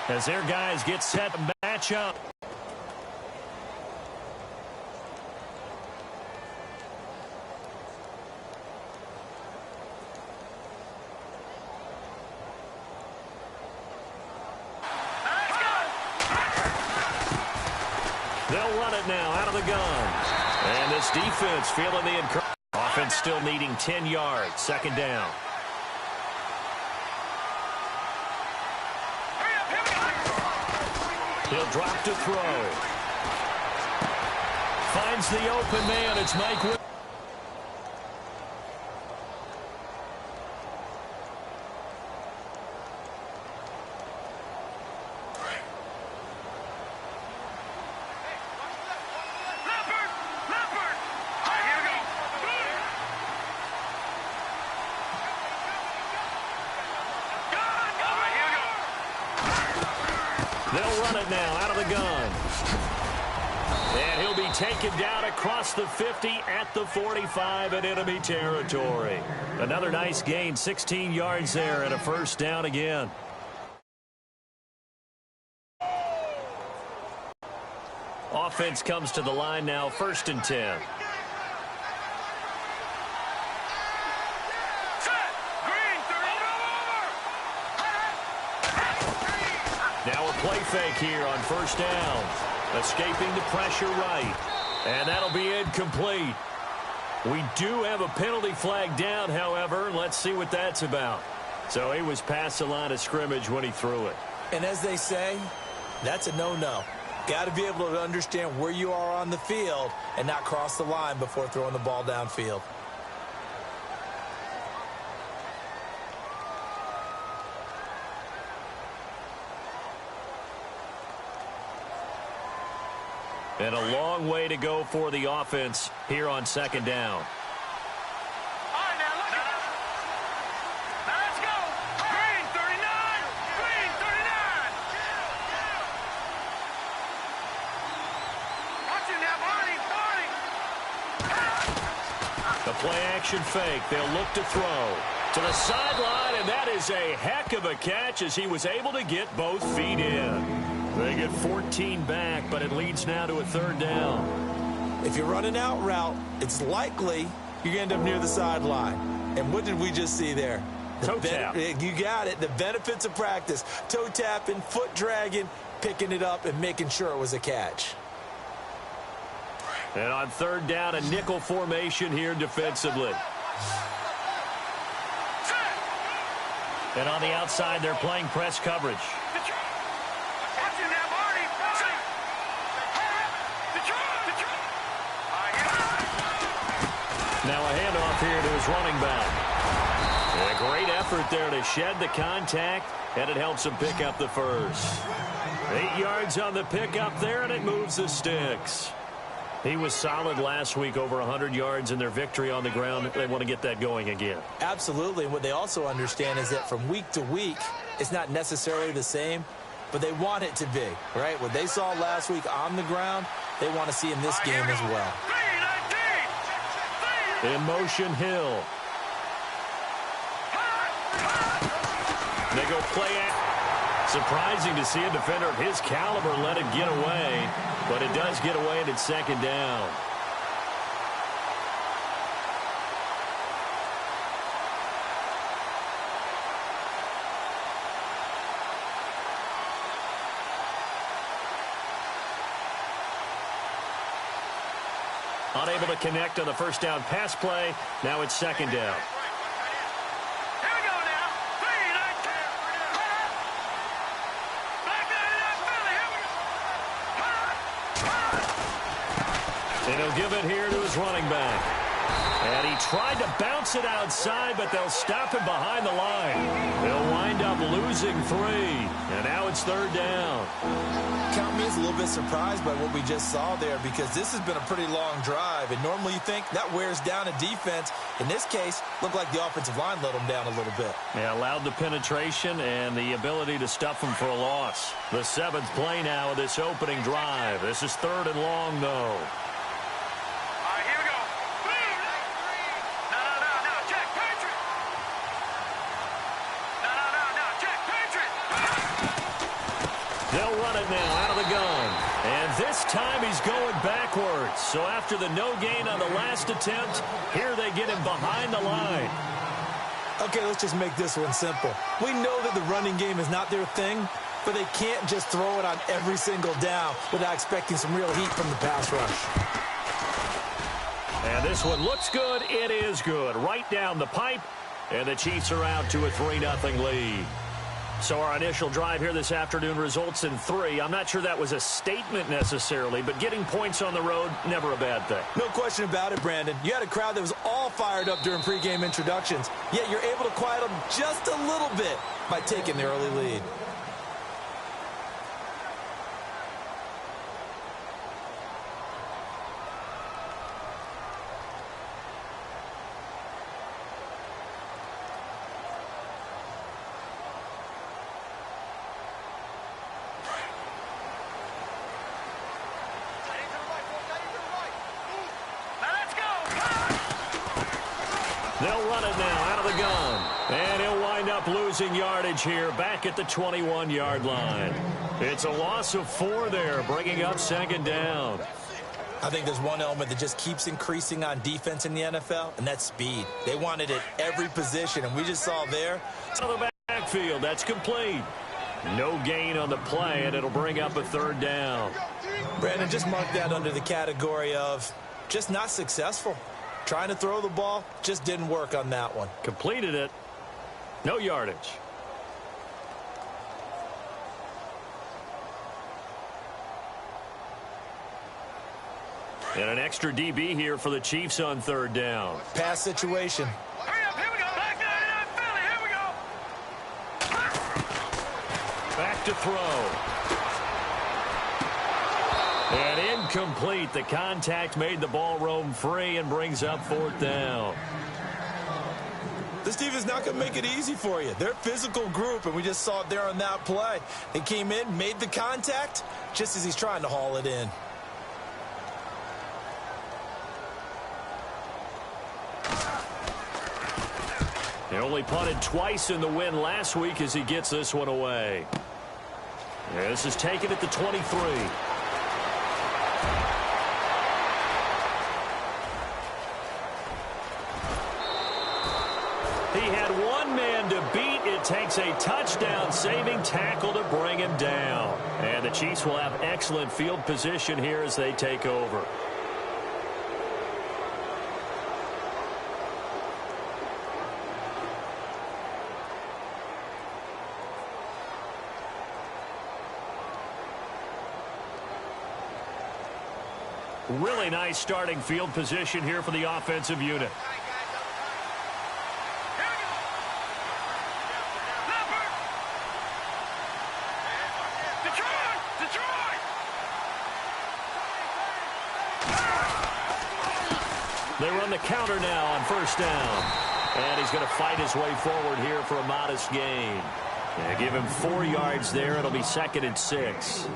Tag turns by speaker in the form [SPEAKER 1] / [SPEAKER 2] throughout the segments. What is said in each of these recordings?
[SPEAKER 1] as their guys get set to match up. They'll run it now out of the gun. And this defense feeling the encouragement. Offense still needing 10 yards. Second down. He'll drop to throw. Finds the open man. It's Mike Williams. They'll run it now out of the gun. And he'll be taken down across the 50 at the 45 in enemy territory. Another nice gain, 16 yards there and a first down again. Offense comes to the line now, 1st and 10. Now a play fake here on first down. Escaping the pressure right. And that'll be incomplete. We do have a penalty flag down, however. Let's see what that's about. So he was past the line of scrimmage when he threw it.
[SPEAKER 2] And as they say, that's a no-no. Got to be able to understand where you are on the field and not cross the line before throwing the ball downfield.
[SPEAKER 1] And a long way to go for the offense here on second down.
[SPEAKER 3] All right, now look at it. Now let's go. Green 39. Green 39. Watch it now, Barney.
[SPEAKER 1] The play action fake. They'll look to throw to the sideline, and that is a heck of a catch as he was able to get both feet in. They get 14 back, but it leads now to a third down.
[SPEAKER 2] If you're running out route, it's likely you're going to end up near the sideline. And what did we just see there?
[SPEAKER 1] Toe tap.
[SPEAKER 2] You got it. The benefits of practice. Toe tapping, foot dragging, picking it up, and making sure it was a catch.
[SPEAKER 1] And on third down, a nickel formation here defensively. And on the outside, they're playing press coverage. Now a handoff here to his running back. And a great effort there to shed the contact, and it helps him pick up the first. 8 yards on the pickup there, and it moves the sticks. He was solid last week, over 100 yards in their victory on the ground. They want to get that going again.
[SPEAKER 2] Absolutely. And what they also understand is that from week to week, it's not necessarily the same, but they want it to be, right? What they saw last week on the ground, they want to see in this game as well.
[SPEAKER 1] In motion, Hill. They go play it. Surprising to see a defender of his caliber let it get away, but it does get away and it's second down. Unable to connect on the first down pass play. Now it's second down.
[SPEAKER 3] Here we go now. 3-19.
[SPEAKER 1] And he'll give it here to his running back. And he tried to bounce it outside, but they'll stop him behind the line. They'll wind up losing 3. And now it's third down.
[SPEAKER 2] Count me as a little bit surprised by what we just saw there, because this has been a pretty long drive, and normally you think that wears down a defense. In this case, looked like the offensive line let them down a little bit.
[SPEAKER 1] Yeah, allowed the penetration and the ability to stuff them for a loss. The 7th play now of this opening drive. This is third and long, though. They'll run it now out of the gun. And this time he's going backwards. So after the no gain on the last attempt, here they get him behind the line.
[SPEAKER 2] Okay, let's just make this one simple. We know that the running game is not their thing, but they can't just throw it on every single down without expecting some real heat from the pass rush.
[SPEAKER 1] And this one looks good. It is good. Right down the pipe. And the Chiefs are out to a 3-0 lead. So our initial drive here this afternoon results in 3. I'm not sure that was a statement necessarily, but getting points on the road, never a bad thing.
[SPEAKER 2] No question about it, Brandon. You had a crowd that was all fired up during pregame introductions, yet you're able to quiet them just a little bit by taking the early lead.
[SPEAKER 1] They'll run it now out of the gun. And he'll wind up losing yardage here back at the 21-yard line. It's a loss of 4 there, bringing up 2nd down.
[SPEAKER 2] I think there's one element that just keeps increasing on defense in the NFL, and that's speed. They want it at every position, and we just saw there.
[SPEAKER 1] Out of the backfield, that's complete. No gain on the play, and it'll bring up a 3rd down.
[SPEAKER 2] Brandon, just mark that under the category of just not successful. Trying to throw the ball, just didn't work on that one.
[SPEAKER 1] Completed it. No yardage. And an extra DB here for the Chiefs on 3rd down.
[SPEAKER 2] Pass situation.
[SPEAKER 3] Hurry up, here we go. Back to Philly, here we go.
[SPEAKER 1] Back to throw. And incomplete. The contact made the ball roam free and brings up 4th down.
[SPEAKER 2] This team is not going to make it easy for you. They're a physical group, and we just saw it there on that play. They came in, made the contact, just as he's trying to haul it in.
[SPEAKER 1] He only punted twice in the win last week as he gets this one away. Yeah, this is taken at the 23. He had one man to beat. It takes a touchdown-saving tackle to bring him down. And the Chiefs will have excellent field position here as they take over. Really nice starting field position here for the offensive unit. They run the counter now on 1st down. And he's going to fight his way forward here for a modest gain. Yeah, give him 4 yards there. It'll be 2nd and 6.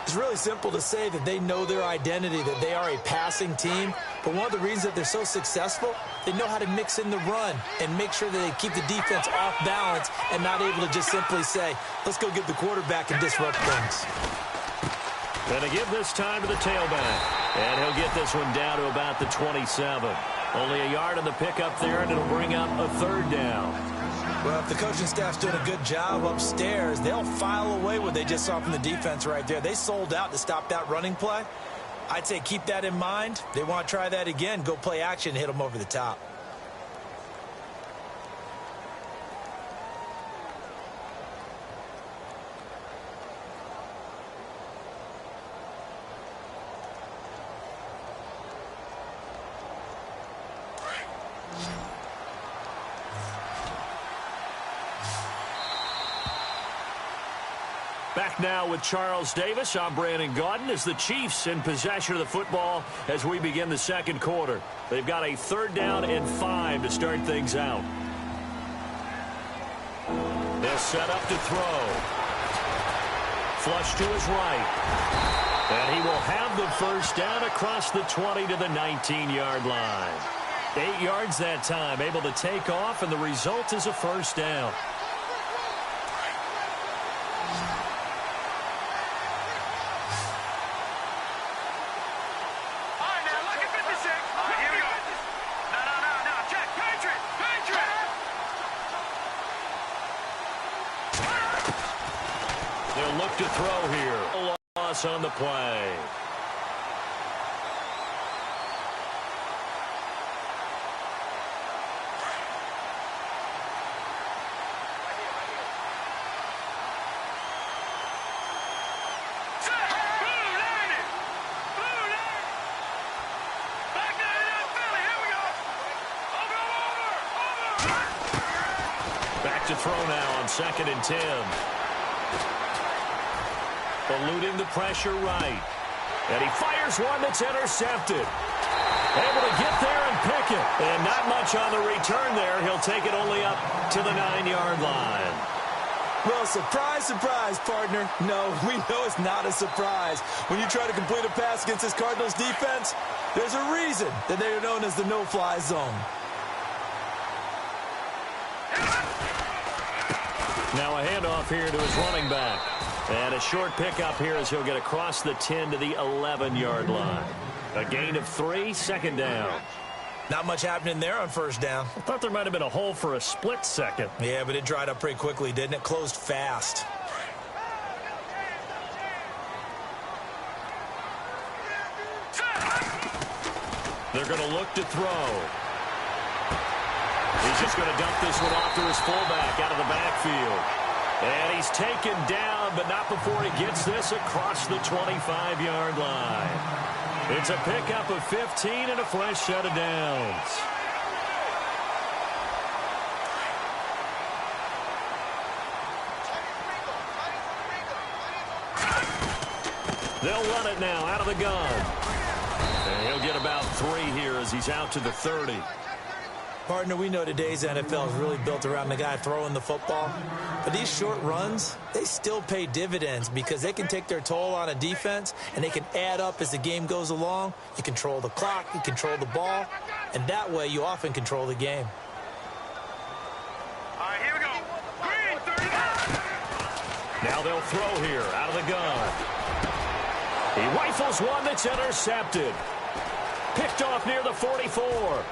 [SPEAKER 2] It's really simple to say that they know their identity, that they are a passing team. But one of the reasons that they're so successful, they know how to mix in the run and make sure that they keep the defense off balance and not able to just simply say, let's go get the quarterback and disrupt things.
[SPEAKER 1] Going to give this time to the tailback. And he'll get this one down to about the 27. Only a yard on the pickup there, and it'll bring up a 3rd down.
[SPEAKER 2] Well, if the coaching staff's doing a good job upstairs, they'll file away what they just saw from the defense right there. They sold out to stop that running play. I'd say keep that in mind. They want to try that again, go play action, hit them over the top.
[SPEAKER 1] Back now with Charles Davis. I'm Brandon Gaudin as the Chiefs in possession of the football as we begin the 2nd quarter. They've got a 3rd down and 5 to start things out. They'll set up to throw. Flush to his right. And he will have the 1st down across the 20 to the 19-yard line. 8 yards that time, able to take off, and the result is a 1st down. They'll look to throw here. A loss on the play. Back to throw now on 2nd and 10. Eluding the pressure right. And he fires one that's intercepted. Able to get there and pick it. And not much on the return there. He'll take it only up to the 9-yard line.
[SPEAKER 2] Well, surprise, surprise, partner. No, we know it's not a surprise. When you try to complete a pass against this Cardinals defense, there's a reason that they are known as the no-fly zone.
[SPEAKER 1] Now a handoff here to his running back. And a short pickup here as he'll get across the 10 to the 11-yard line. A gain of 3, 2nd down.
[SPEAKER 2] Not much happening there on 1st down.
[SPEAKER 1] I thought there might have been a hole for a split second.
[SPEAKER 2] Yeah, but it dried up pretty quickly, didn't it? Closed fast.
[SPEAKER 1] They're going to look to throw. He's just going to dump this one off to his fullback out of the backfield. And he's taken down, but not before he gets this across the 25-yard line. It's a pickup of 15 and a fresh set of downs. They'll run it now out of the gun. And he'll get about 3 here as he's out to the 30.
[SPEAKER 2] Partner, we know today's NFL is really built around the guy throwing the football. But these short runs, they still pay dividends because they can take their toll on a defense and they can add up as the game goes along. You control the clock, you control the ball, and that way you often control the game.
[SPEAKER 3] All right, here we go. Green, 39.
[SPEAKER 1] Now they'll throw here out of the gun. He rifles one that's intercepted. Picked off near the 44.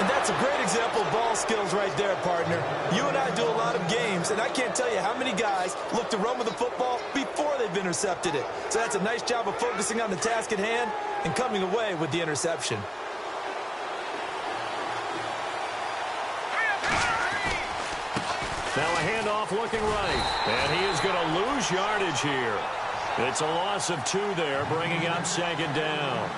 [SPEAKER 2] And that's a great example of ball skills right there, partner. You and I do a lot of games, and I can't tell you how many guys look to run with the football before they've intercepted it. So that's a nice job of focusing on the task at hand and coming away with the interception.
[SPEAKER 1] Now a handoff looking right. And he is going to lose yardage here. It's a loss of 2 there, bringing up 2nd down.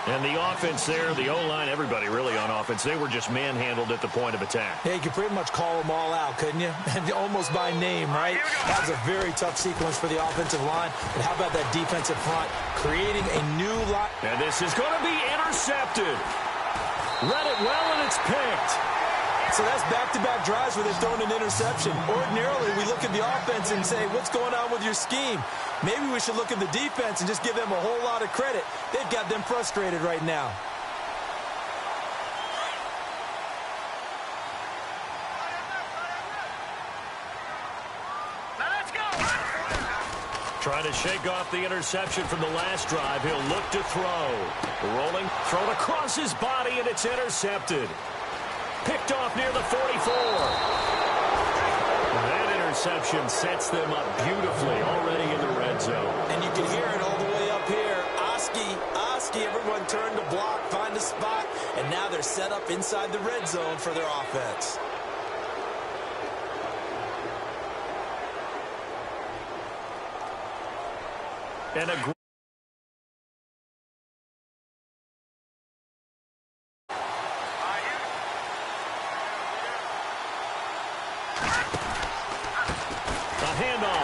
[SPEAKER 1] And the offense there, the O-line, everybody really on offense, they were just manhandled at the point of attack.
[SPEAKER 2] Yeah, you could pretty much call them all out, couldn't you? Almost by name, right? That was a very tough sequence for the offensive line. But how about that defensive front creating a new line?
[SPEAKER 1] And this is going to be intercepted. Read it well, and it's picked.
[SPEAKER 2] So that's back-to-back drives where they've thrown an interception. Ordinarily, we look at the offense and say, what's going on with your scheme? Maybe we should look at the defense and just give them a whole lot of credit. They've got them frustrated right now.
[SPEAKER 3] Now let's go.
[SPEAKER 1] Trying to shake off the interception from the last drive. He'll look to throw. Rolling, thrown across his body, and it's intercepted. Picked off near the 44. That interception sets them up beautifully already in the red zone.
[SPEAKER 2] And you can hear it all the way up here. Oski, everyone turned to block, find a spot, and now they're set up inside the red zone for their offense.
[SPEAKER 1] And a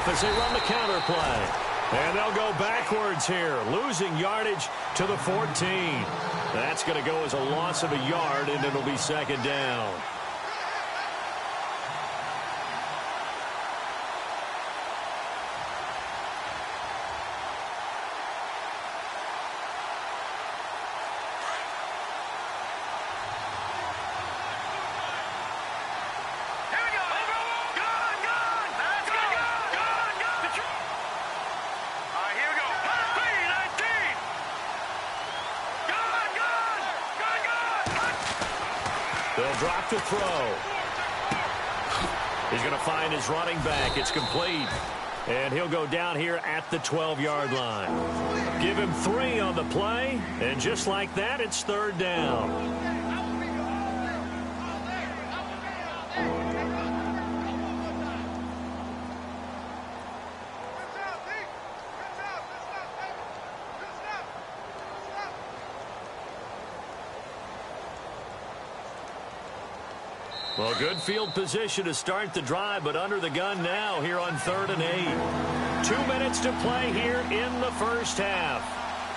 [SPEAKER 1] as they run the counter play. And they'll go backwards here, losing yardage to the 14. That's going to go as a loss of a yard, and it'll be 2nd down. They'll drop to throw. He's going to find his running back. It's complete. And he'll go down here at the 12-yard line. Give him 3 on the play, and just like that, it's 3rd down. Well, good field position to start the drive, but under the gun now here on 3rd and 8. 2 minutes to play here in the first half.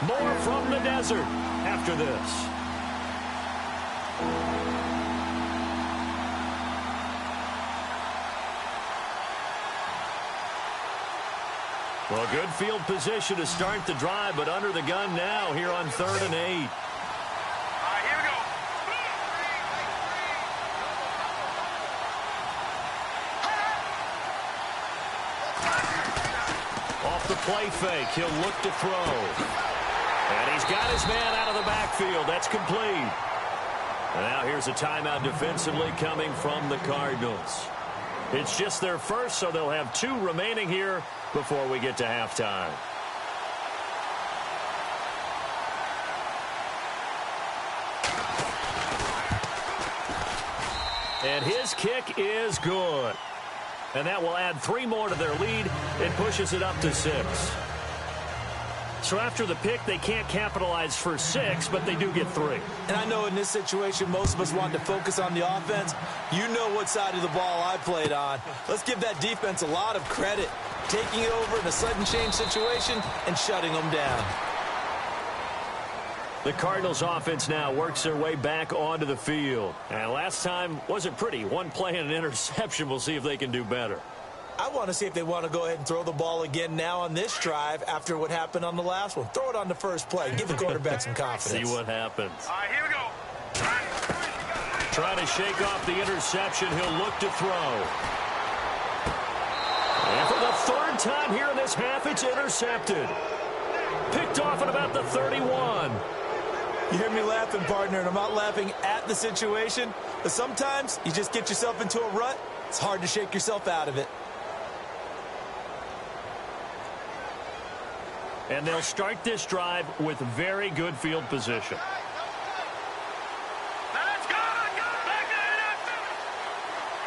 [SPEAKER 1] More from the desert after this. Well, good field position to start the drive, but under the gun now here on 3rd and 8. Play fake. He'll look to throw. And he's got his man out of the backfield. That's complete. And now here's a timeout defensively coming from the Cardinals. It's just their first, so they'll have 2 remaining here before we get to halftime. And his kick is good. And that will add 3 more to their lead. It pushes it up to 6. So after the pick, they can't capitalize for 6, but they do get 3.
[SPEAKER 2] And I know in this situation, most of us want to focus on the offense. You know what side of the ball I played on. Let's give that defense a lot of credit. Taking it over in a sudden change situation and shutting them down.
[SPEAKER 1] The Cardinals offense now works their way back onto the field. And last time wasn't pretty. 1 play and an interception. We'll see if they can do better.
[SPEAKER 2] I want to see if they want to go ahead and throw the ball again now on this drive after what happened on the last one. Throw it on the first play. Give the quarterback some confidence.
[SPEAKER 1] See what happens.
[SPEAKER 3] All right, here we go.
[SPEAKER 1] Trying to shake off the interception. He'll look to throw. And for the 3rd time here in this half, it's intercepted. Picked off at about the 31.
[SPEAKER 2] You hear me laughing, partner, and I'm not laughing at the situation, but sometimes you just get yourself into a rut. It's hard to shake yourself out of it.
[SPEAKER 1] And they'll start this drive with very good field position.
[SPEAKER 3] Let's go. Back it up.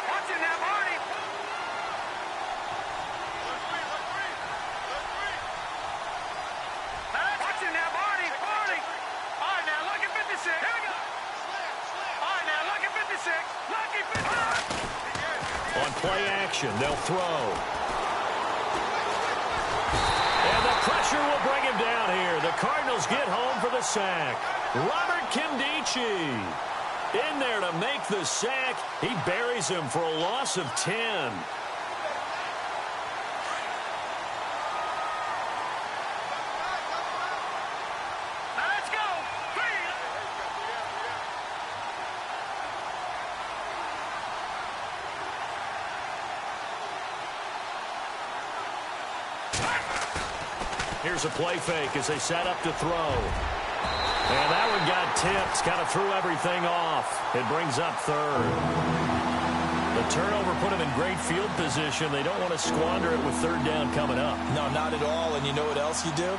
[SPEAKER 3] Watch it now, Marty. Watch it now, Marty. All right, now, look at 56. Here we go. All right, now, look at 56. Lucky 56.
[SPEAKER 1] On play action, they'll throw. And the pressure will bring him down here. The Cardinals get home for the sack. Robert Kimdichie in there to make the sack. He buries him for a loss of 10.
[SPEAKER 3] Let's go. 3.
[SPEAKER 1] Here's a play fake as they set up to throw. And that one got tipped. Kind of threw everything off. It brings up 3rd. The turnover put them in great field position. They don't want to squander it with 3rd down coming up.
[SPEAKER 2] No, not at all. And you know what else you do?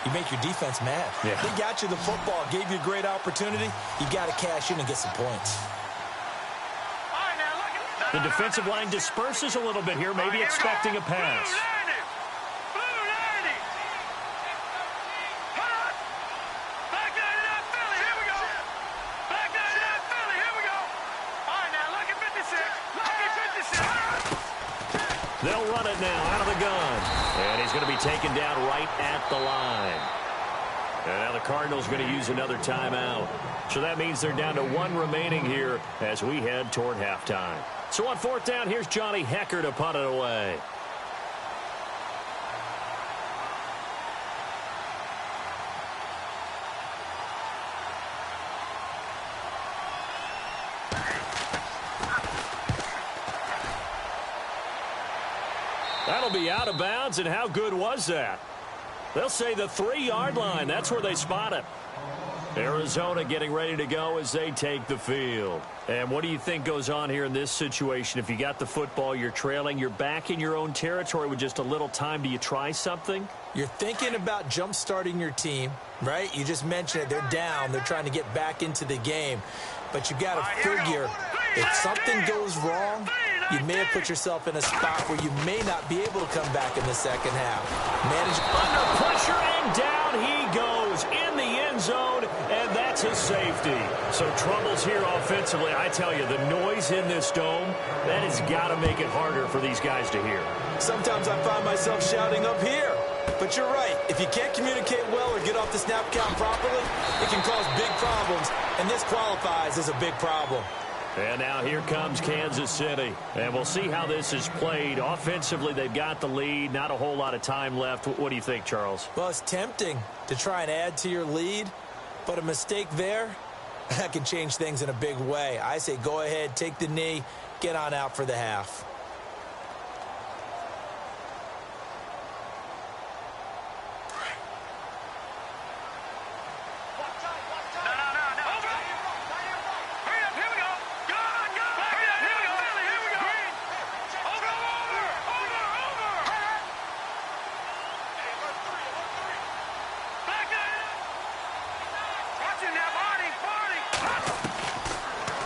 [SPEAKER 2] You make your defense mad.
[SPEAKER 1] Yeah.
[SPEAKER 2] They got you the football, gave you a great opportunity. You got to cash in and get some points.
[SPEAKER 3] All right, now, look at
[SPEAKER 1] The defensive line disperses a little bit here, maybe expecting a pass. They'll run it now out of the gun. And he's going to be taken down right at the line. And now the Cardinals going to use another timeout. So that means they're down to 1 remaining here as we head toward halftime. So on 4th down, here's Johnny Hecker to punt it away. That'll be out of bounds, and how good was that? They'll say the 3-yard line. That's where they spot it. Arizona getting ready to go as they take the field. And what do you think goes on here in this situation? If you got the football, you're trailing, you're back in your own territory with just a little time. Do you try something?
[SPEAKER 2] You're thinking about jump-starting your team, right? You just mentioned it. They're down. They're trying to get back into the game. But you got to figure if something goes wrong, you may have put yourself in a spot where you may not be able to come back in the second half.
[SPEAKER 1] Under pressure, and down he goes in the end zone, and that's a safety. So troubles here offensively. I tell you, the noise in this dome, that has got to make it harder for these guys to hear.
[SPEAKER 2] Sometimes I find myself shouting up here. But you're right. If you can't communicate well or get off the snap count properly, it can cause big problems, and this qualifies as a big problem.
[SPEAKER 1] And now here comes Kansas City. And we'll see how this is played. Offensively, they've got the lead. Not a whole lot of time left. What do you think, Charles?
[SPEAKER 2] Well, it's tempting to try and add to your lead, but a mistake there, that can change things in a big way. I say go ahead, take the knee, get on out for the half.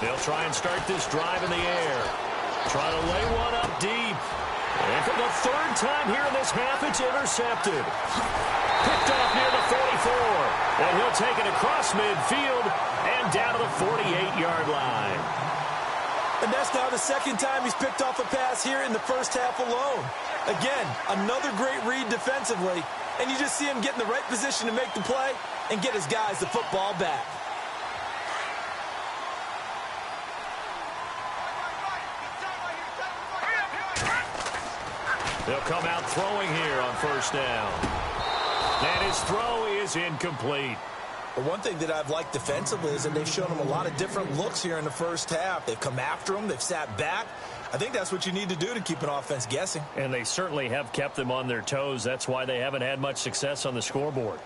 [SPEAKER 1] They'll try and start this drive in the air. Try to lay one up deep. And for the third time here in this half, it's intercepted. Picked off near the 44. And he'll take it across midfield and down to the 48-yard line.
[SPEAKER 2] And that's now the second time he's picked off a pass here in the first half alone. Again, another great read defensively. And you just see him get in the right position to make the play and get his guys the football back.
[SPEAKER 1] They'll come out throwing here on first down. And his throw is incomplete.
[SPEAKER 2] But one thing that I've liked defensively is that they've shown him a lot of different looks here in the first half. They've come after him. They've sat back. I think that's what you need to do to keep an offense guessing.
[SPEAKER 1] And they certainly have kept them on their toes. That's why they haven't had much success on the scoreboard.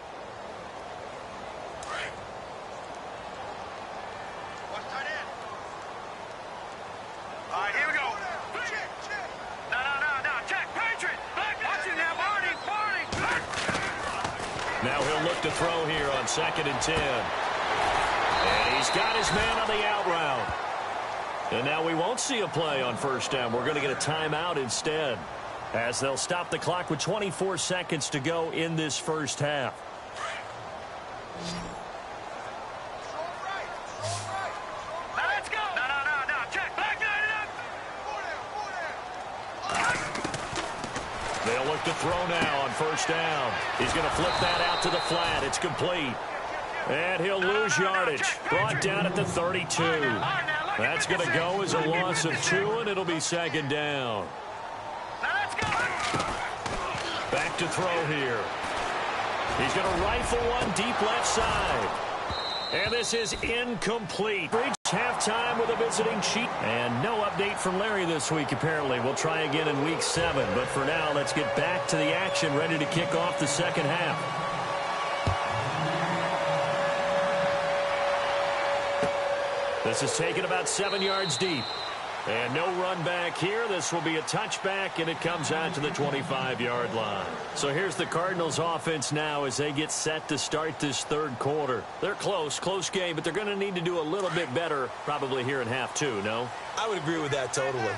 [SPEAKER 1] Now he'll look to throw here on 2nd and 10. And he's got his man on the out route. And now we won't see a play on first down. We're going to get a timeout instead, as they'll stop the clock with 24 seconds to go in this first half.
[SPEAKER 3] Let's go. No. Check. Back
[SPEAKER 1] They'll look to throw now on first down. He's going to flip that out to the flat. It's complete. And he'll lose yardage. Brought down at the 32. That's going to go as a loss of 2, and it'll be 2nd down. Back to throw here. He's going to rifle one deep left side. And this is incomplete. Reach halftime with a visiting cheat. And no update from Larry this week, apparently. We'll try again in week 7. But for now, let's get back to the action, ready to kick off the second half. This is taken about 7 yards deep. And no run back here. This will be a touchback, and it comes out to the 25-yard line. So here's the Cardinals offense now as they get set to start this third quarter. They're close game, but they're going to need to do a little bit better probably here in half 2, no?
[SPEAKER 2] I would agree with that totally.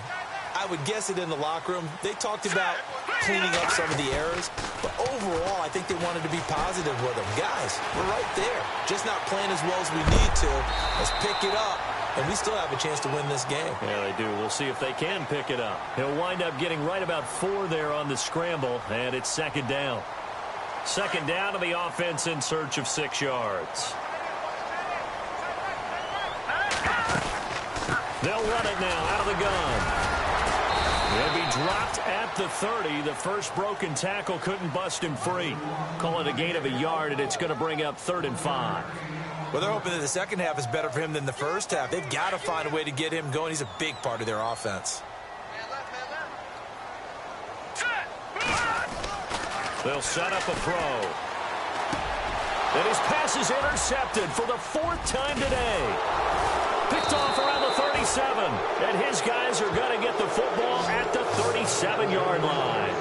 [SPEAKER 2] I would guess it in the locker room. They talked about cleaning up some of the errors, but overall, I think they wanted to be positive with them. Guys, we're right there. Just not playing as well as we need to. Let's pick it up, and we still have a chance to win this game.
[SPEAKER 1] Yeah, they do. We'll see if they can pick it up. He'll wind up getting right about 4 there on the scramble, and it's 2nd down. 2nd down to the offense in search of 6 yards. They'll run it now out of the gun. He'll be dropped at the 30. The first broken tackle couldn't bust him free. Call it a gain of a yard, and it's going to bring up 3rd and 5.
[SPEAKER 2] Well, they're hoping that the second half is better for him than the first half. They've got to find a way to get him going. He's a big part of their offense.
[SPEAKER 1] They'll set up a throw. And his pass is intercepted for the 4th time today. Picked off around the 37. And his guys are going to get the football at the 37-yard line.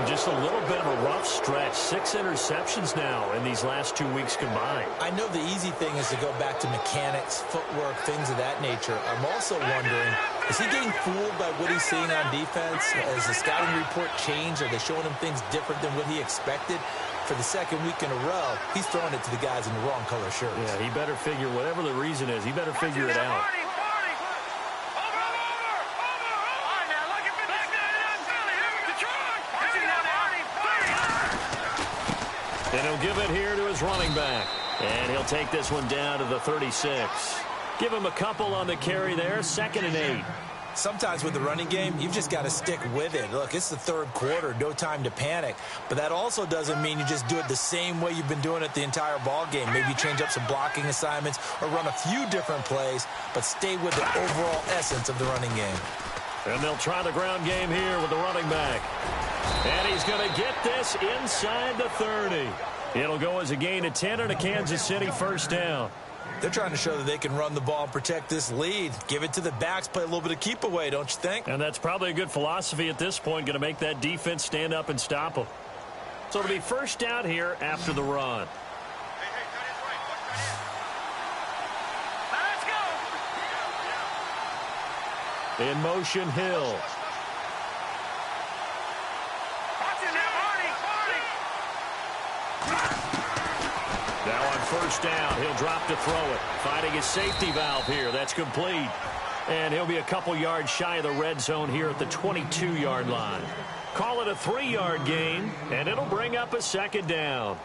[SPEAKER 1] Just a little bit of a rough stretch. 6 interceptions now in these last 2 weeks combined.
[SPEAKER 2] I know the easy thing is to go back to mechanics, footwork, things of that nature. I'm also wondering, is he getting fooled by what he's seeing on defense? Has the scouting report changed? Are they showing him things different than what he expected? For the 2nd week in a row, he's throwing it to the guys in the wrong color shirts.
[SPEAKER 1] Yeah, he better figure, whatever the reason is, he better figure it out. And he'll give it here to his running back. And he'll take this one down to the 36. Give him a couple on the carry there, 2nd and 8.
[SPEAKER 2] Sometimes with the running game, you've just got to stick with it. Look, it's the 3rd quarter, no time to panic. But that also doesn't mean you just do it the same way you've been doing it the entire ball game. Maybe change up some blocking assignments or run a few different plays, but stay with the overall essence of the running game.
[SPEAKER 1] And they'll try the ground game here with the running back. And he's going to get this inside the 30. It'll go as a gain of 10 and a Kansas City 1st down.
[SPEAKER 2] They're trying to show that they can run the ball and protect this lead. Give it to the backs, play a little bit of keep away, don't you think?
[SPEAKER 1] And that's probably a good philosophy at this point, going to make that defense stand up and stop them. So it'll be 1st down here after the run. In motion, Hill. Now on 1st down, he'll drop to throw it. Finding his safety valve here. That's complete. And he'll be a couple yards shy of the red zone here at the 22-yard line. Call it a 3-yard gain, and it'll bring up a 2nd down.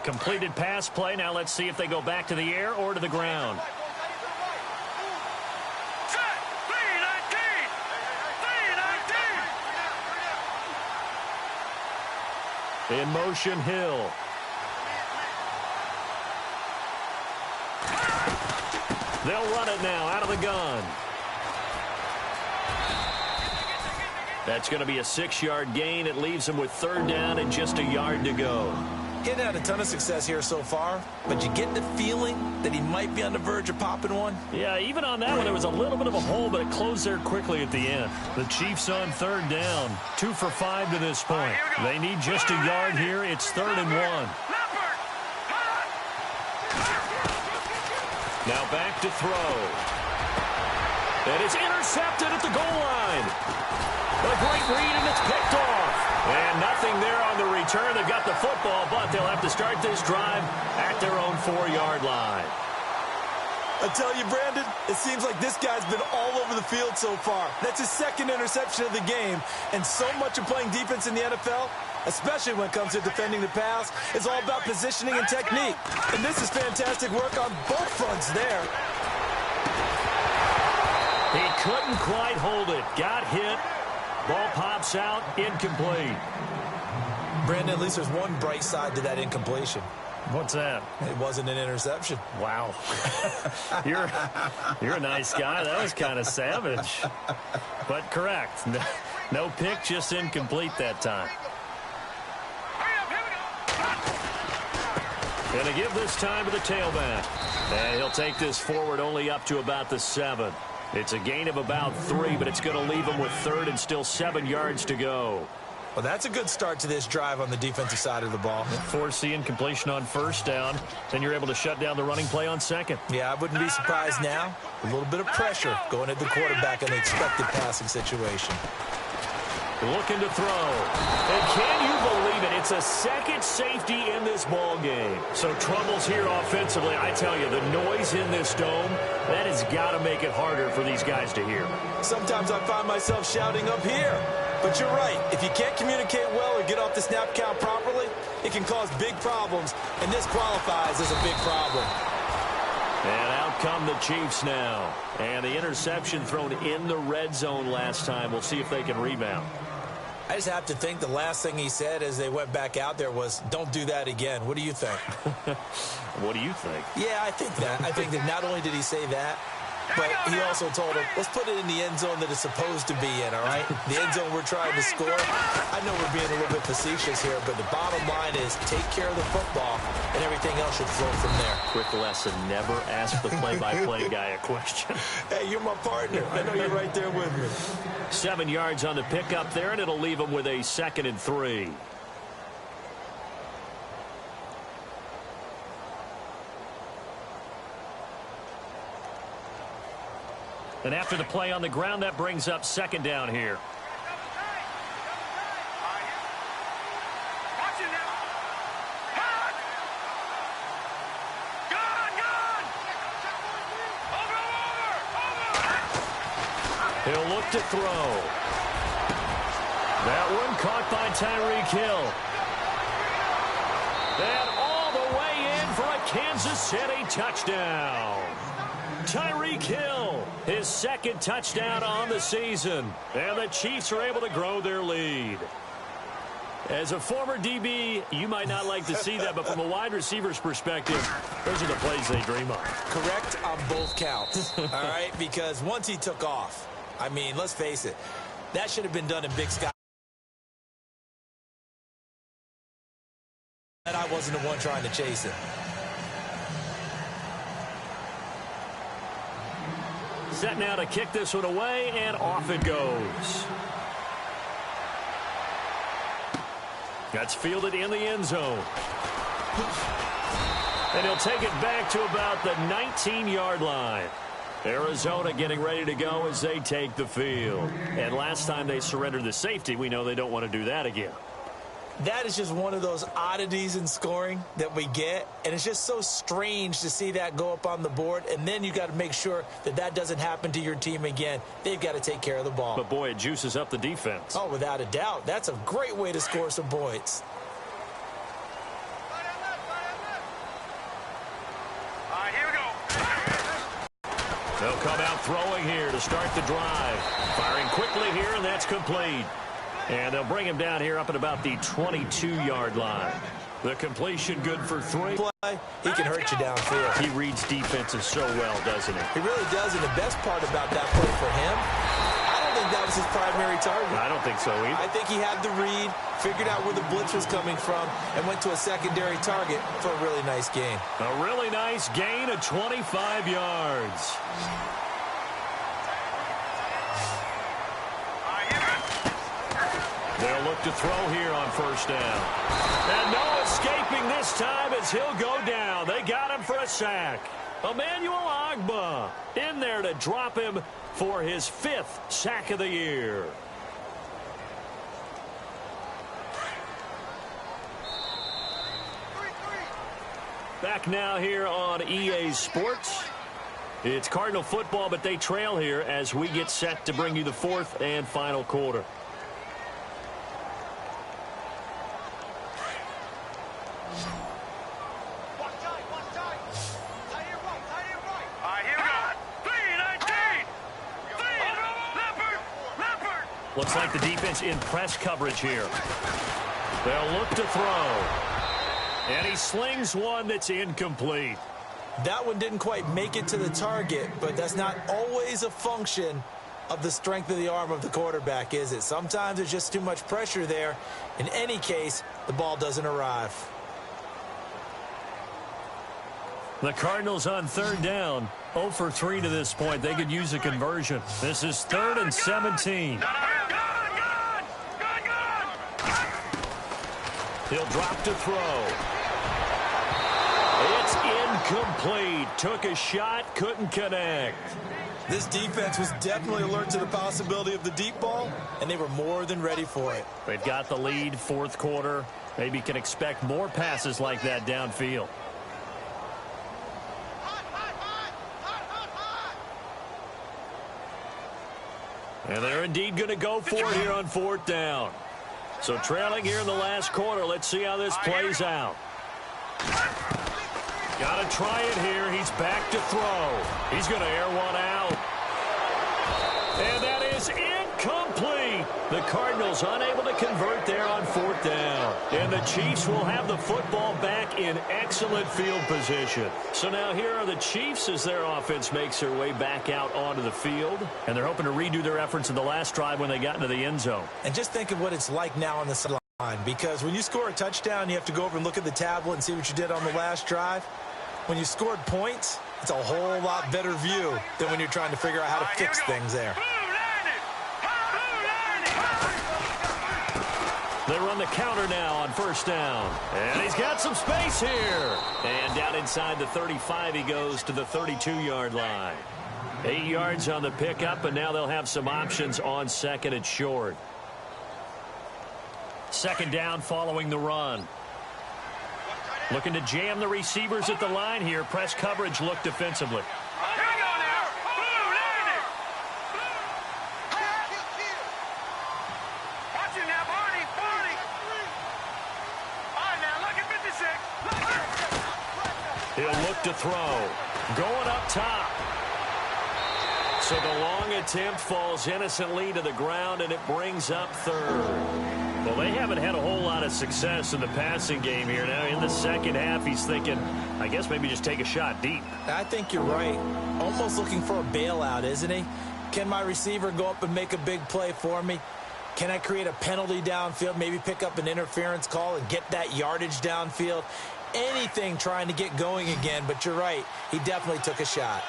[SPEAKER 1] Completed pass play. Now let's see if they go back to the air or to the ground. In motion, Hill. They'll run it now out of the gun. That's going to be a 6-yard gain. It leaves them with 3rd down and just a yard to go.
[SPEAKER 2] He hadn't had a ton of success here so far, but you get the feeling that he might be on the verge of popping one.
[SPEAKER 1] Yeah, even on that one, there was a little bit of a hole, but it closed there quickly at the end. The Chiefs on 3rd down, 2 for 5 to this point. They need just a yard here. It's 3rd and 1. Now back to throw. And it's intercepted at the goal line. A great read, and it's picked off. And nothing there on the return. They've got the football, but they'll have to start this drive at their own 4-yard line.
[SPEAKER 2] I tell you, Brandon, it seems like this guy's been all over the field so far. That's his 2nd interception of the game. And so much of playing defense in the NFL, especially when it comes to defending the pass, is all about positioning and technique. And this is fantastic work on both fronts there.
[SPEAKER 1] He couldn't quite hold it. Got hit. Ball pops out, incomplete.
[SPEAKER 2] Brandon, at least there's one bright side to that incompletion.
[SPEAKER 1] What's that?
[SPEAKER 2] It wasn't an interception.
[SPEAKER 1] Wow. You're a nice guy. That was kind of savage. But correct. No pick, just incomplete that time. Going to give this time to the tailback. And he'll take this forward only up to about the 7. It's a gain of about 3, but it's going to leave him with 3rd and still 7 yards to go.
[SPEAKER 2] Well, that's a good start to this drive on the defensive side of the ball.
[SPEAKER 1] Force the incompletion on 1st down. Then you're able to shut down the running play on 2nd.
[SPEAKER 2] Yeah, I wouldn't be surprised now. A little bit of pressure going at the quarterback in the expected passing situation.
[SPEAKER 1] Looking to throw. And can you believe it? It's a 2nd safety in this ball game. So troubles here offensively. I tell you, the noise in this dome, that has got to make it harder for these guys to hear.
[SPEAKER 2] Sometimes I find myself shouting up here. But you're right. If you can't communicate well or get off the snap count properly, it can cause big problems. And this qualifies as a big problem.
[SPEAKER 1] And out come the Chiefs now. And the interception thrown in the red zone last time. We'll see if they can rebound.
[SPEAKER 2] I just have to think the last thing he said as they went back out there was, don't do that again. What do you think?
[SPEAKER 1] What do you think?
[SPEAKER 2] Yeah, I think that. I think that not only did he say that, But he also told him, let's put it in the end zone that it's supposed to be in, all right? The end zone we're trying to score. I know we're being a little bit facetious here, but the bottom line is take care of the football, and everything else should flow from there.
[SPEAKER 1] Quick lesson, never ask the play-by-play guy a question.
[SPEAKER 2] Hey, you're my partner. I know you're right there with me.
[SPEAKER 1] 7 yards on the pickup there, and it'll leave him with a 2nd and 3. And after the play on the ground, that brings up 2nd down here. He'll look to throw. That one caught by Tyreek Hill. And all the way in for a Kansas City touchdown. Tyreek Hill, his 2nd touchdown on the season. And the Chiefs are able to grow their lead. As a former DB, you might not like to see that, but from a wide receiver's perspective, those are the plays they dream of.
[SPEAKER 2] Correct on both counts, all right? Because once he took off, I mean, let's face it, that should have been done in Big Sky. And I wasn't the one trying to chase him.
[SPEAKER 1] Set now to kick this one away, and off it goes. That's fielded in the end zone. And he'll take it back to about the 19-yard line. Arizona getting ready to go as they take the field. And last time they surrendered the safety, we know they don't want to do that again.
[SPEAKER 2] That is just one of those oddities in scoring that we get, and it's just so strange to see that go up on the board, and then you got to make sure that that doesn't happen to your team again. They've got to take care of the ball.
[SPEAKER 1] But, boy, it juices up the defense.
[SPEAKER 2] Oh, without a doubt. That's a great way to score some points.
[SPEAKER 3] Here we go.
[SPEAKER 1] They'll come out throwing here to start the drive. Firing quickly here, and that's complete. And they'll bring him down here up at about the 22-yard line. The completion good for 3.
[SPEAKER 2] Play, he can hurt you downfield.
[SPEAKER 1] He reads defenses so well, doesn't he?
[SPEAKER 2] He really does, and the best part about that play for him, I don't think that was his primary target.
[SPEAKER 1] I don't think so either.
[SPEAKER 2] I think he had the read, figured out where the blitz was coming from, and went to a secondary target for a really nice gain.
[SPEAKER 1] A really nice gain of 25 yards. They'll look to throw here on 1st down. And no escaping this time as he'll go down. They got him for a sack. Emmanuel Ogbah in there to drop him for his 5th sack of the year. Back now here on EA Sports. It's Cardinal football, but they trail here as we get set to bring you the 4th and final quarter. Looks like the defense in press coverage here. They'll look to throw. And he slings one that's incomplete.
[SPEAKER 2] That one didn't quite make it to the target, but that's not always a function of the strength of the arm of the quarterback, is it? Sometimes there's just too much pressure there. In any case, the ball doesn't arrive.
[SPEAKER 1] The Cardinals on 3rd down. 0 for 3 to this point. They could use a conversion. This is 3rd and 17. He'll drop to throw. It's incomplete. Took a shot, couldn't connect.
[SPEAKER 2] This defense was definitely alert to the possibility of the deep ball, and they were more than ready for it.
[SPEAKER 1] They've got the lead, 4th quarter. Maybe can expect more passes like that downfield. And they're indeed going to go for it here on 4th down. So trailing here in the last quarter. Let's see how this plays out. Got to try it here. He's back to throw. He's going to air one out. And that is incomplete. The Cardinals unable to convert there on 4th down. And the Chiefs will have the football back in excellent field position. So now here are the Chiefs as their offense makes their way back out onto the field. And they're hoping to redo their efforts in the last drive when they got into the end zone.
[SPEAKER 2] And just think of what it's like now on the sideline. Because when you score a touchdown, you have to go over and look at the tablet and see what you did on the last drive. When you scored points, it's a whole lot better view than when you're trying to figure out how to fix things there.
[SPEAKER 1] They run the counter now on first down. And he's got some space here. And down inside the 35, he goes to the 32-yard line. 8 yards on the pickup, and now they'll have some options on second and short. Second down following the run. Looking to jam the receivers at the line here. Press coverage look defensively. He'll look to throw. Going up top. So the long attempt falls innocently to the ground, and it brings up third. Well, they haven't had a whole lot of success in the passing game here. Now, in the second half, he's thinking, I guess maybe just take a shot deep.
[SPEAKER 2] I think you're right. Almost looking for a bailout, isn't he? Can my receiver go up and make a big play for me? Can I create a penalty downfield, maybe pick up an interference call and get that yardage downfield? Anything trying to get going again, but you're right. He definitely took a shot.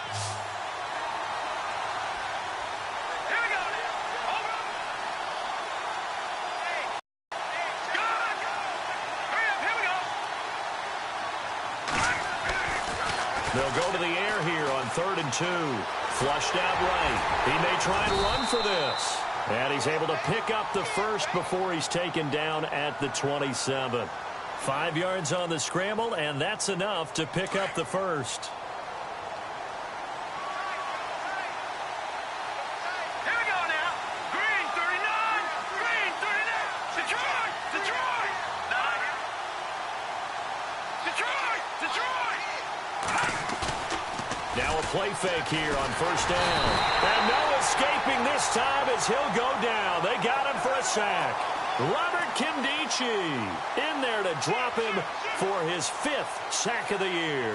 [SPEAKER 1] They'll go to the air here on 3rd and 2. Flushed out right. He may try and run for this. And he's able to pick up the first before he's taken down at the 27. 5 yards on the scramble, and that's enough to pick up the first.
[SPEAKER 3] Here we go now. Green 39. Green 39. Detroit. Detroit. Detroit. Detroit.
[SPEAKER 1] Now a play fake here on first down. And no escaping this time as he'll go down. They got him for a sack. Robert Kimdichie in there to drop him for his 5th sack of the year.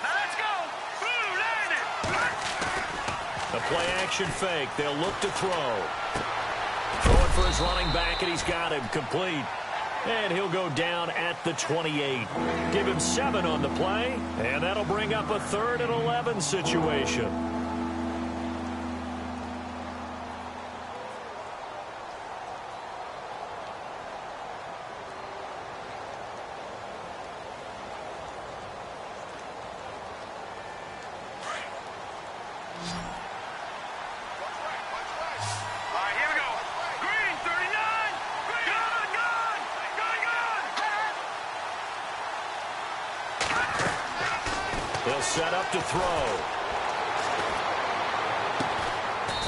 [SPEAKER 3] Now let's go. Blue landed.
[SPEAKER 1] A play action fake. They'll look to throw. Throwing for his running back, and he's got him complete. And he'll go down at the 28. Give him 7 on the play, and that'll bring up a 3rd and 11 situation. They'll set up to throw.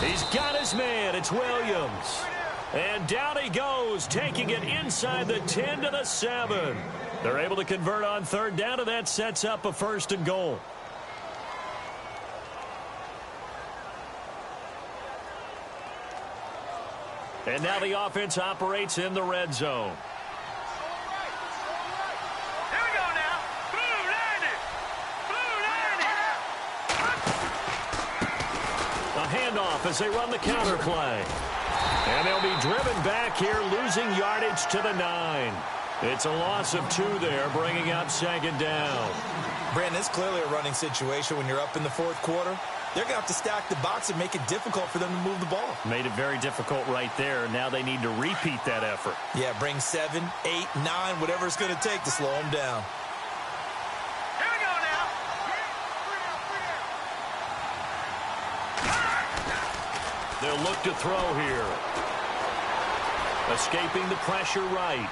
[SPEAKER 1] He's got his man. It's Williams. And down he goes, taking it inside the 10 to the 7. They're able to convert on 3rd down, and that sets up a 1st and goal. And now the offense operates in the red zone. Handoff as they run the counter play. And they'll be driven back here, losing yardage to the 9. It's a loss of 2 there, bringing up 2nd down.
[SPEAKER 2] Brandon, it's clearly a running situation when you're up in the 4th quarter. They're going to have to stack the box and make it difficult for them to move the ball.
[SPEAKER 1] Made it very difficult right there. Now they need to repeat that effort.
[SPEAKER 2] Yeah, bring 7, 8, 9, whatever it's going to take to slow them down.
[SPEAKER 1] They'll look to throw here. Escaping the pressure right.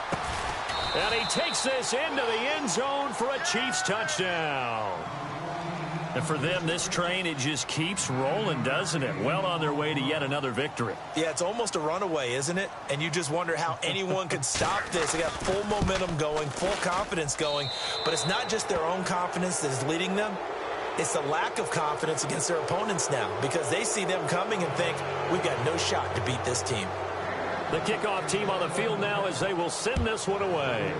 [SPEAKER 1] And he takes this into the end zone for a Chiefs touchdown. And for them, this train, it just keeps rolling, doesn't it? Well on their way to yet another victory.
[SPEAKER 2] Yeah, it's almost a runaway, isn't it? And you just wonder how anyone could stop this. They got full momentum going, full confidence going. But it's not just their own confidence that is leading them. It's a lack of confidence against their opponents now because they see them coming and think, we've got no shot to beat this team.
[SPEAKER 1] The kickoff team on the field now as they will send this one away.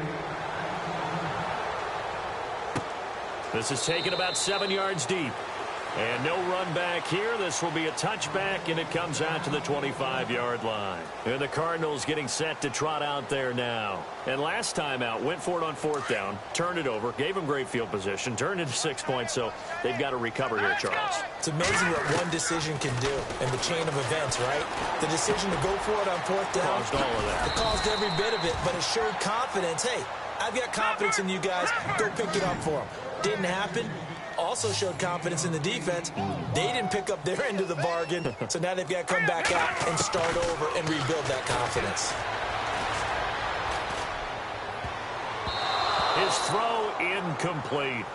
[SPEAKER 1] This is taken about 7 yards deep. And no run back here. This will be a touchback, and it comes out to the 25-yard line. And the Cardinals getting set to trot out there now. And last time out, went for it on 4th down, turned it over, gave them great field position, turned into 6 points, so they've got to recover here, Charles.
[SPEAKER 2] It's amazing what one decision can do in the chain of events, right? The decision to go for it on 4th down.
[SPEAKER 1] Caused all of that.
[SPEAKER 2] It caused every bit of it, but it showed confidence. Hey, I've got confidence in you guys. Go pick it up for them. Didn't happen. Also showed confidence in the defense. They didn't pick up their end of the bargain, so now they've got to come back out and start over and rebuild that confidence.
[SPEAKER 1] His throw incomplete.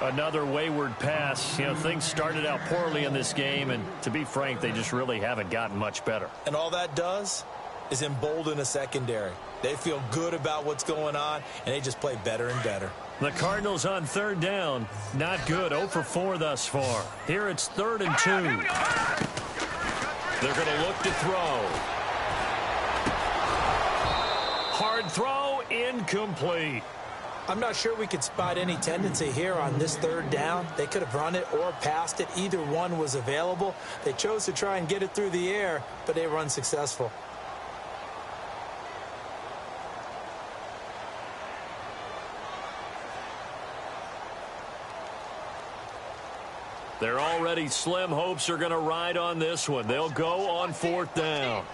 [SPEAKER 1] Another wayward pass. You know, things started out poorly in this game, and to be frank, they just really haven't gotten much better.
[SPEAKER 2] And all that does is embolden a secondary. They feel good about what's going on, and they just play better and better.
[SPEAKER 1] The Cardinals on 3rd down. Not good. 0 for 4 thus far. Here it's 3rd and 2. They're going to look to throw. Hard throw, incomplete.
[SPEAKER 2] I'm not sure we could spot any tendency here on this 3rd down. They could have run it or passed it. Either one was available. They chose to try and get it through the air, but they were unsuccessful.
[SPEAKER 1] They're already slim hopes are going to ride on this one. They'll go on 4th down.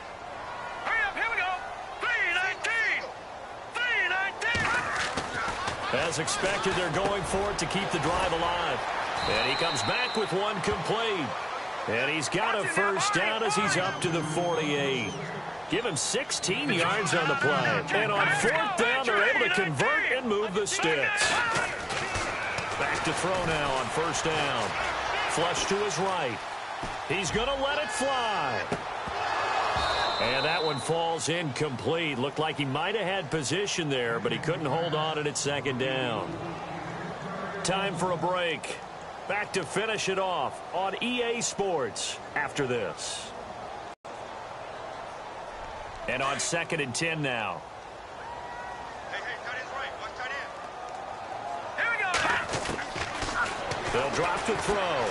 [SPEAKER 3] Hurry up, here we go. 3-19. 3-19.
[SPEAKER 1] As expected, they're going for it to keep the drive alive. And he comes back with one complete. And he's got a 1st down as he's up to the 48. Give him 16 yards on the play. And on 4th down, they're able to convert and move the sticks. Back to throw now on 1st down. Flush to his right. He's going to let it fly. And that one falls incomplete. Looked like he might have had position there, but he couldn't hold on and it's 2nd down. Time for a break. Back to finish it off on EA Sports after this. And on 2nd and 10 now.
[SPEAKER 3] Hey, tight end's right. Watch tight end. Here we go.
[SPEAKER 1] They'll drop to throw.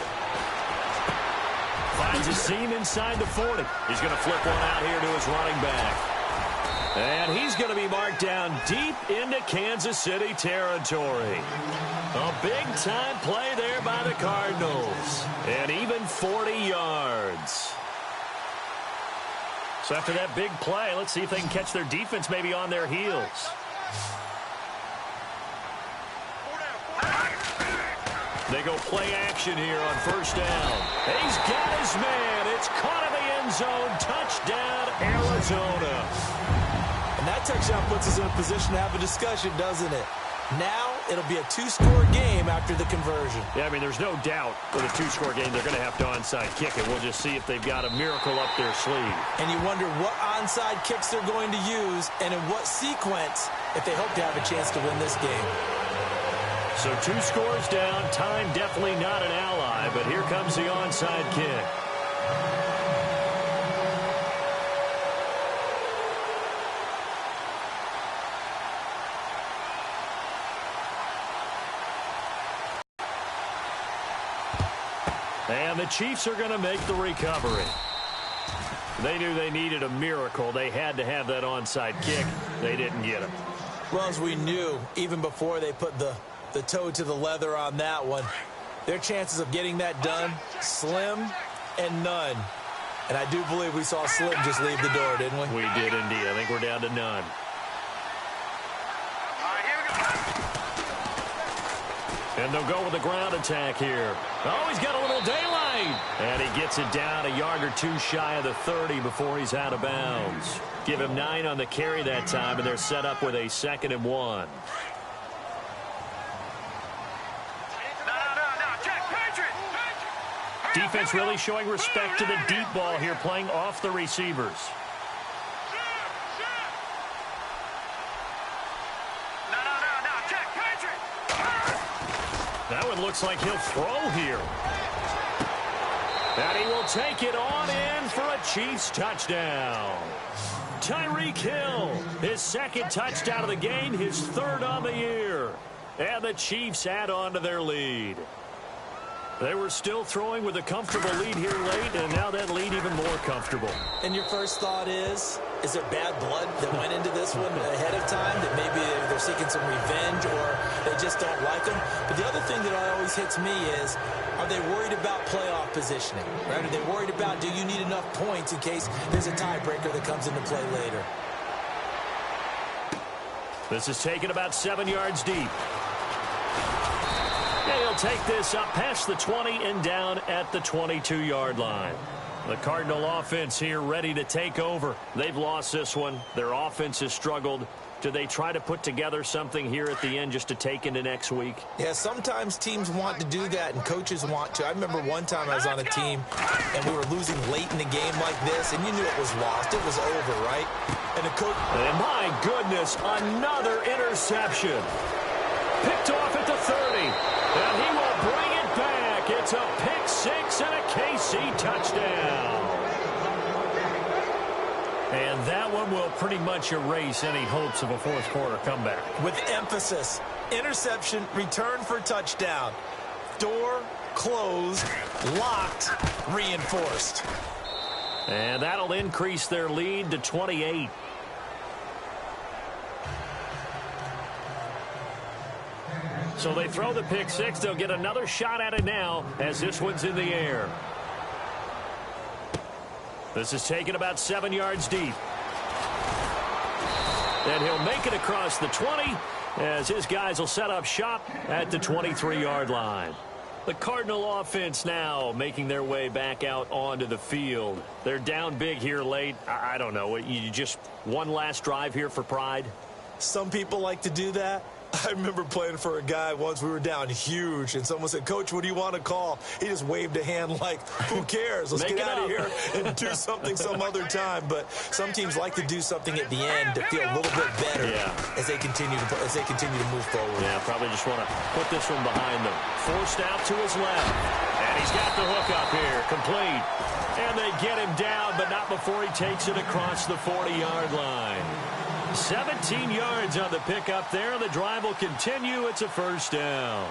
[SPEAKER 1] Finds a seam inside the 40. He's going to flip one out here to his running back. And he's going to be marked down deep into Kansas City territory. A big-time play there by the Cardinals. And even 40 yards. So after that big play, let's see if they can catch their defense maybe on their heels. They go play action here on 1st down. He's got his man. It's caught in the end zone. Touchdown, Arizona.
[SPEAKER 2] And that touchdown puts us in a position to have a discussion, doesn't it? Now it'll be a 2-score game after the conversion.
[SPEAKER 1] Yeah, I mean, there's no doubt with a 2-score game they're going to have to onside kick it. We'll just see if they've got a miracle up their sleeve.
[SPEAKER 2] And you wonder what onside kicks they're going to use and in what sequence if they hope to have a chance to win this game.
[SPEAKER 1] So 2 scores down. Time definitely not an ally, but here comes the onside kick. And the Chiefs are going to make the recovery. They knew they needed a miracle. They had to have that onside kick. They didn't get it.
[SPEAKER 2] Well, as we knew, even before they put the toe to the leather on that one, their chances of getting that done, slim and none. And I do believe we saw Slim just leave the door, didn't we?
[SPEAKER 1] We did indeed. I think we're down to none. And they'll go with the ground attack here. Oh, he's got a little daylight. And he gets it down a yard or 2 shy of the 30 before he's out of bounds. Give him 9 on the carry that time, and they're set up with a 2nd and 1. Defense really showing respect to the deep ball here, playing off the receivers. That one looks like he'll throw here. And he will take it on in for a Chiefs touchdown. Tyreek Hill, his second touchdown of the game, his third on the year. And the Chiefs add on to their lead. They were still throwing with a comfortable lead here late, and now that lead even more comfortable.
[SPEAKER 2] And your first thought is there bad blood that went into this one ahead of time, that maybe they're seeking some revenge or they just don't like them? But the other thing that always hits me is, are they worried about playoff positioning? Right? Are they worried about, do you need enough points in case there's a tiebreaker that comes into play later?
[SPEAKER 1] This is taken about 7 yards deep. And he'll take this up past the 20 and down at the 22-yard line. The Cardinal offense here ready to take over. They've lost this one. Their offense has struggled. Do they try to put together something here at the end just to take into next week?
[SPEAKER 2] Yeah, sometimes teams want to do that and coaches want to. I remember one time I was on a team and we were losing late in the game like this, and you knew it was lost. It was over, right? And the coach...
[SPEAKER 1] And my goodness, another interception. Picked off at the 30. And he will bring it back. It's a pick six and a KC touchdown. And that one will pretty much erase any hopes of a fourth quarter comeback.
[SPEAKER 2] With emphasis, interception, return for touchdown. Door closed, locked, reinforced.
[SPEAKER 1] And that'll increase their lead to 28. So they throw the pick six. They'll get another shot at it now as this one's in the air. This is taken about 7 yards deep. And he'll make it across the 20 as his guys will set up shop at the 23-yard line. The Cardinal offense now making their way back out onto the field. They're down big here late. I don't know. You just one last drive here for pride?
[SPEAKER 2] Some people like to do that. I remember playing for a guy once. We were down huge, and someone said, "Coach, what do you want to call?" He just waved a hand like, who cares? Let's get out of here and do something some other time. But some teams like to do something at the end to feel a little bit better as they continue to move forward.
[SPEAKER 1] Yeah, probably just want to put this one behind them. Forced out to his left. And he's got the hook up here, complete. And they get him down, but not before he takes it across the 40-yard line. 17 yards on the pickup there. The drive will continue. It's a first down.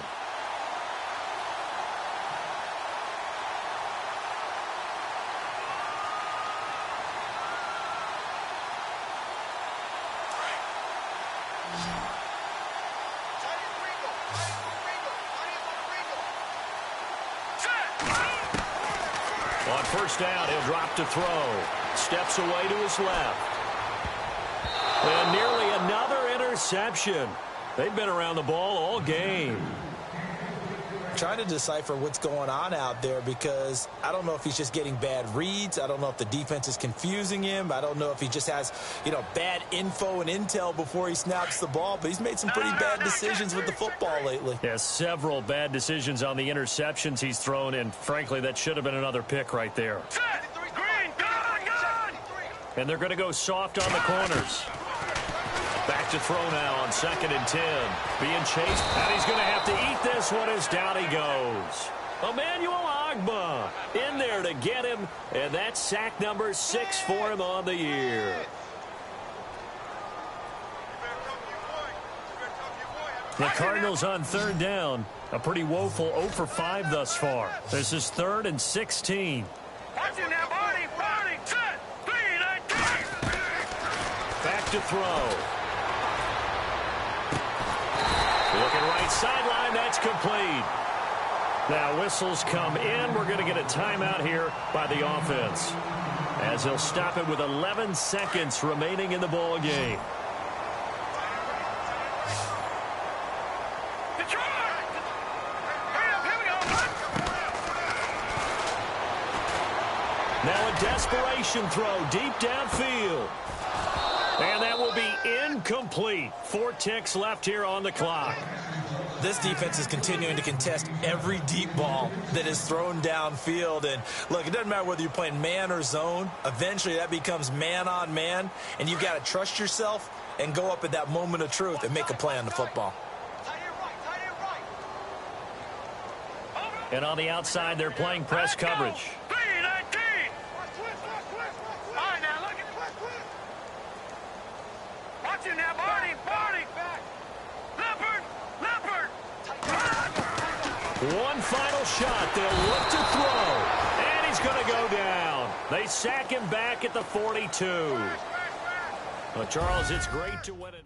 [SPEAKER 1] On first down, he'll drop to throw. Steps away to his left. And nearly another interception. They've been around the ball all game.
[SPEAKER 2] Trying to decipher what's going on out there, because I don't know if he's just getting bad reads. I don't know if the defense is confusing him. I don't know if he just has, bad info and intel before he snaps the ball. But he's made some pretty bad decisions with the football lately.
[SPEAKER 1] Yeah, several bad decisions on the interceptions he's thrown, and frankly, that should have been another pick right there. And they're going to go soft on the corners. Back to throw now on 2nd and 10. Being chased, and he's going to have to eat this one as down he goes. Emmanuel Ogbah in there to get him, and that's sack number 6 for him on the year. The Cardinals on third down. A pretty woeful 0 for 5 thus far. This is 3rd and 16.
[SPEAKER 3] Watch it now, Barney, set, 3, 9, 10.
[SPEAKER 1] Back to throw. Looking right sideline, that's complete. Now whistles come in. We're going to get a timeout here by the offense, as they'll stop it with 11 seconds remaining in the ball game. Now a desperation throw deep downfield. And that will be incomplete. 4 ticks left here on the clock.
[SPEAKER 2] This defense is continuing to contest every deep ball that is thrown downfield. And look, it doesn't matter whether you're playing man or zone. Eventually that becomes man on man. And you've got to trust yourself and go up at that moment of truth and make a play on the football.
[SPEAKER 1] And on the outside, they're playing press coverage.
[SPEAKER 3] 319. All right, now look at. Watch him now, Barney. Leopard.
[SPEAKER 1] One final shot. They'll look to throw. And he's going to go down. They sack him back at the 42. Well, Charles, it's great to win it.